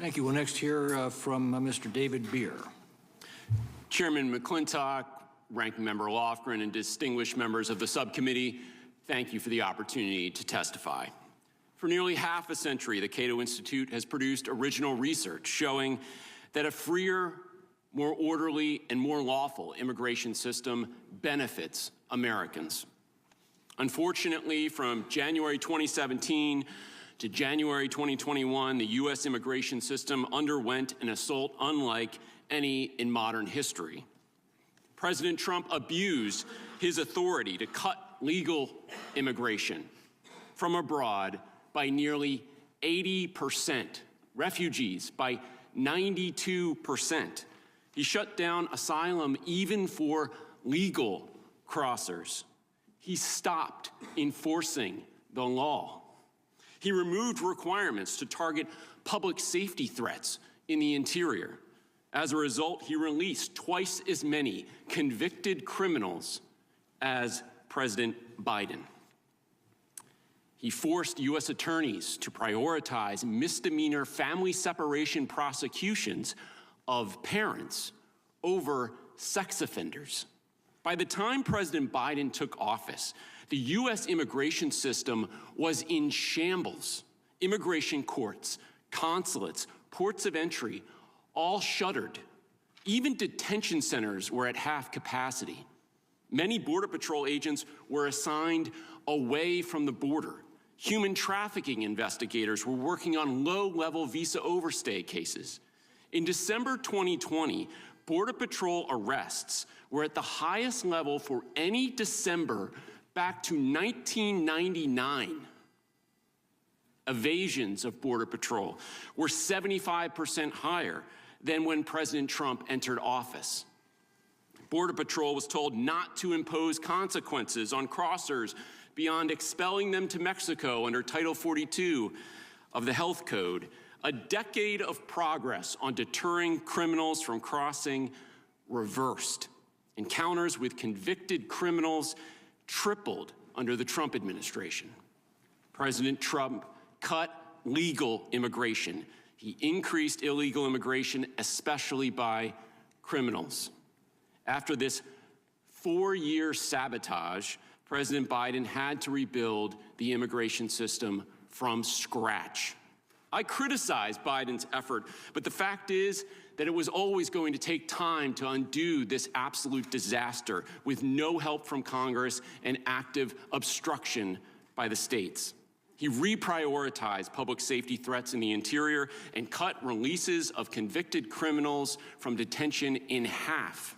Thank you. We'll next hear from Mr. David Bier. Chairman McClintock, Ranking Member Lofgren, and distinguished members of the subcommittee, thank you for the opportunity to testify. For nearly half a century, the Cato Institute has produced original research showing that a freer, more orderly, and more lawful immigration system benefits Americans. Unfortunately, from January 2017 to January 2021, the U.S. immigration system underwent an assault unlike any in modern history. President Trump abused his authority to cut legal immigration from abroad by nearly 80%, refugees by 92%. He shut down asylum even for legal crossers. He stopped enforcing the law. He removed requirements to target public safety threats in the interior. As a result, he released twice as many convicted criminals as President Biden. He forced U.S. attorneys to prioritize misdemeanor family separation prosecutions of parents over sex offenders. By the time President Biden took office, the U.S. immigration system was in shambles. Immigration courts, consulates, ports of entry, all shuttered. Even detention centers were at half capacity. Many Border Patrol agents were assigned away from the border. Human trafficking investigators were working on low-level visa overstay cases. In December 2020, Border Patrol arrests were at the highest level for any December back to 1999. Evasions of Border Patrol were 75% higher than when President Trump entered office. Border Patrol was told not to impose consequences on crossers beyond expelling them to Mexico under Title 42 of the Health Code. A decade of progress on deterring criminals from crossing reversed. Encounters with convicted criminals tripled under the Trump administration. President Trump cut legal immigration. He increased illegal immigration, especially by criminals. After this 4-year sabotage, President Biden had to rebuild the immigration system from scratch. I criticize Biden's effort, but the fact is that it was always going to take time to undo this absolute disaster with no help from Congress and active obstruction by the states. He reprioritized public safety threats in the interior and cut releases of convicted criminals from detention in half.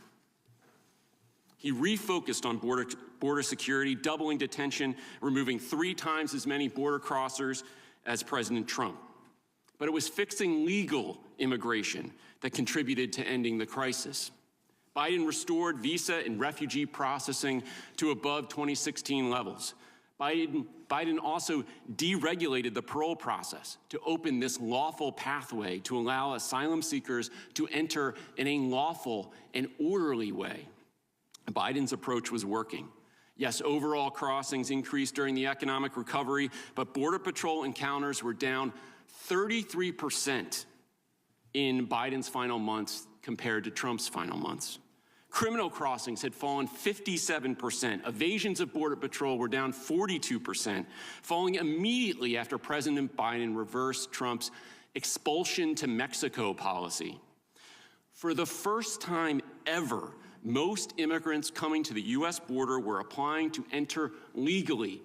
He refocused on border security, doubling detention, removing 3 times as many border crossers as President Trump. But it was fixing legal immigration that contributed to ending the crisis. Biden restored visa and refugee processing to above 2016 levels. Biden also deregulated the parole process to open this lawful pathway to allow asylum seekers to enter in a lawful and orderly way. Biden's approach was working. Yes, overall crossings increased during the economic recovery, but Border Patrol encounters were down 33% in Biden's final months compared to Trump's final months. Criminal crossings had fallen 57%. Evasions of Border Patrol were down 42%, falling immediately after President Biden reversed Trump's expulsion to Mexico policy. For the first time ever, most immigrants coming to the U.S. border were applying to enter legally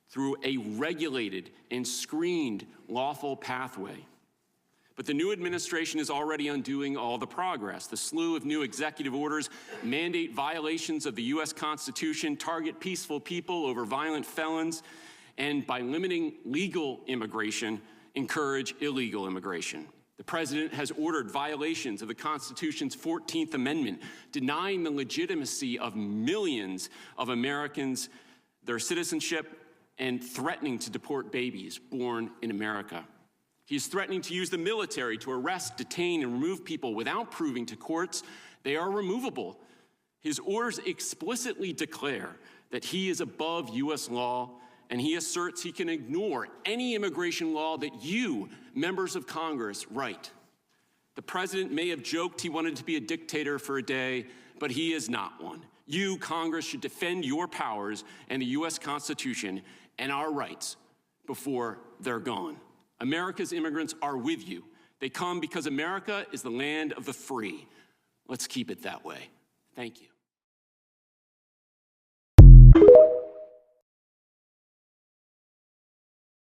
through a regulated and screened lawful pathway. But the new administration is already undoing all the progress. The slew of new executive orders mandate violations of the U.S. Constitution, target peaceful people over violent felons, and by limiting legal immigration, encourage illegal immigration. The president has ordered violations of the Constitution's 14th Amendment, denying the legitimacy of millions of Americans, their citizenship, and threatening to deport babies born in America. He is threatening to use the military to arrest, detain, and remove people without proving to courts they are removable. His orders explicitly declare that he is above U.S. law, and he asserts he can ignore any immigration law that you, members of Congress, write. The president may have joked he wanted to be a dictator for a day, but he is not one. You, Congress, should defend your powers and the U.S. Constitution and our rights before they're gone. America's immigrants are with you. They come because America is the land of the free. Let's keep it that way. Thank you.